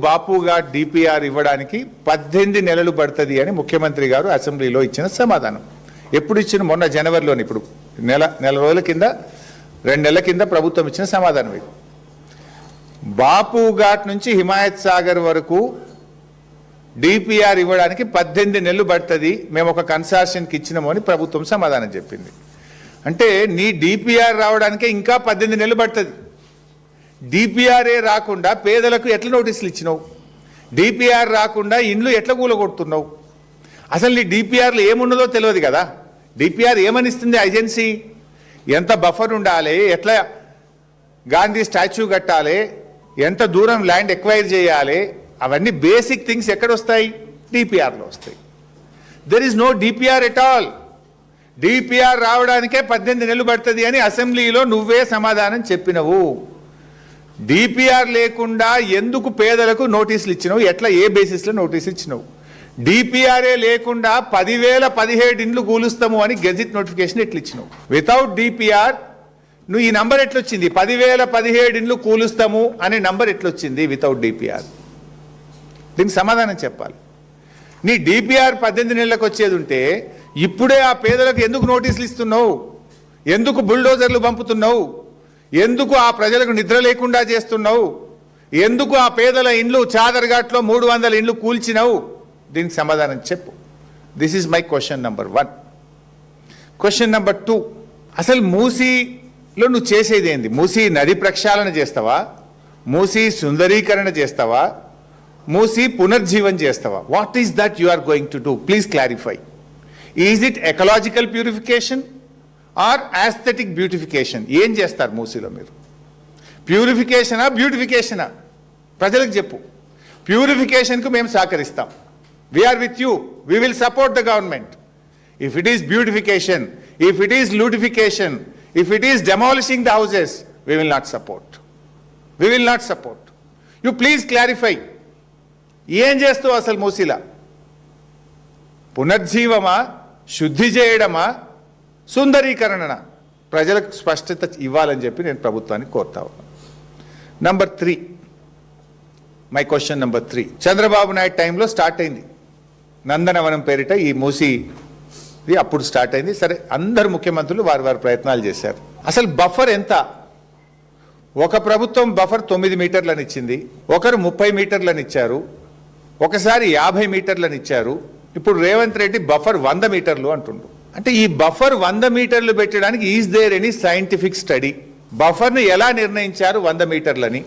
బాపుగా DPR ఇవ్వడానికి 18 నెలలు పడుతుంది అని ముఖ్యమంత్రి గారు అసెంబ్లీలో ఇచ్చిన సమాధానం. ఎప్పుడు ఇచ్చిన? మొన్న జనవరిలోని. ఇప్పుడు నెల రోజుల కింద 2 నెలల కింద ప్రభుత్వం ఇచ్చిన సమాధానం ఇది. బాపు ఘాట్ నుంచి హిమాయత్ సాగర్ వరకు డిపిఆర్ ఇవ్వడానికి 18 నెలలు పడుతుంది, మేము ఒక కన్సార్షన్కి ఇచ్చినాము అని ప్రభుత్వం సమాధానం చెప్పింది. అంటే నీ డిపిఆర్ రావడానికే ఇంకా 18 నెలలు పడుతుంది. డిపిఆర్ఏ రాకుండా పేదలకు ఎట్లా నోటీసులు ఇచ్చినావు? డిపిఆర్ రాకుండా ఇండ్లు ఎట్లా కూలగొడుతున్నావు? అసలు నీ డిపిఆర్లో ఏమున్నదో తెలియదు కదా. డిపిఆర్ ఏమనిస్తుంది ఏజెన్సీ? ఎంత బఫర్ ఉండాలి, ఎట్లా గాంధీ స్టాచ్యూ కట్టాలి, ఎంత దూరం ల్యాండ్ ఎక్వైర్ చేయాలి, అవన్నీ బేసిక్ థింగ్స్ ఎక్కడొస్తాయి? డిపిఆర్లో వస్తాయి. There is no DPR at all. DPR రావడానికే 18 నెలలు పడుతుంది అని అసెంబ్లీలో నువ్వే సమాధానం చెప్పినవు. డిపిఆర్ లేకుండా ఎందుకు పేదలకు నోటీసులు ఇచ్చినావు? ఎట్లా, ఏ బేసిస్లో నోటీసులు ఇచ్చినావు? డిపిఆర్ఏ లేకుండా 10,017 ఇండ్లు కూలుస్తాము అని గెజిట్ నోటిఫికేషన్ ఎట్లా ఇచ్చినావు? వితౌట్ డిపిఆర్ నువ్వు ఈ నంబర్ ఎట్లొచ్చింది? 10,017 ఇండ్లు కూలుస్తాము అనే నంబర్ ఎట్లొచ్చింది వితౌట్ డిపిఆర్? దీనికి సమాధానం చెప్పాలి. నీ డిపిఆర్ 18 నెలలకు వచ్చేది ఉంటే ఇప్పుడే ఆ పేదలకు ఎందుకు నోటీసులు ఇస్తున్నావు? ఎందుకు బుల్డోజర్లు పంపుతున్నావు? ఎందుకు ఆ ప్రజలకు నిద్ర లేకుండా చేస్తున్నావు? ఎందుకు ఆ పేదల ఇండ్లు చాదర్ఘాట్లో 300 ఇండ్లు కూల్చినావు? దీనికి సమాధానం చెప్పు. This is my question number 1. Question number 2, అసలు మూసీలో నువ్వు చేసేది ఏంది? మూసీ నది ప్రక్షాళన చేస్తావా? మూసీ సుందరీకరణ చేస్తావా? మూసీ పునర్జీవన్ చేస్తావా? What is that you are going to do? Please clarify. Is it ecological purification or aesthetic beautification? ఏం చేస్తారు మూసీలో మీరు? ప్యూరిఫికేషనా, బ్యూటిఫికేషనా? ప్రజలకు చెప్పు. ప్యూరిఫికేషన్కు మేము సహకరిస్తాం. We're with you, we will support the government. If it is beautification, if it is lootification, if it is demolishing the houses, we will not support. We will not support. You please clarify. ఏం చేస్తావు అసలు మూసీలా? పునర్జీవమా, శుద్ధి చేయడమా, సుందరీకరణ? ప్రజలకు స్పష్టత ఇవ్వాలని చెప్పి నేను ప్రభుత్వాన్ని కోరుతా ఉన్నాను. Number 3, my question number 3. Chandrababu Naidu టైంలో స్టార్ట్ అయింది నందనవనం పేరిట ఈ మూసీది. అప్పుడు స్టార్ట్ అయింది. సరే, అందరు ముఖ్యమంత్రులు వారి ప్రయత్నాలు చేశారు. అసలు బఫర్ ఎంత? ఒక ప్రభుత్వం బఫర్ 9 మీటర్లని ఇచ్చింది, ఒకరు 30 మీటర్లని ఇచ్చారు, ఒకసారి 50 మీటర్లని ఇచ్చారు. ఇప్పుడు రేవంత్ రెడ్డి బఫర్ 100 మీటర్లు అంటుండు. అంటే ఈ బఫర్ 100 మీటర్లు పెట్టడానికి is there any scientific study? బఫర్ను ఎలా నిర్ణయించారు 100 మీటర్లని?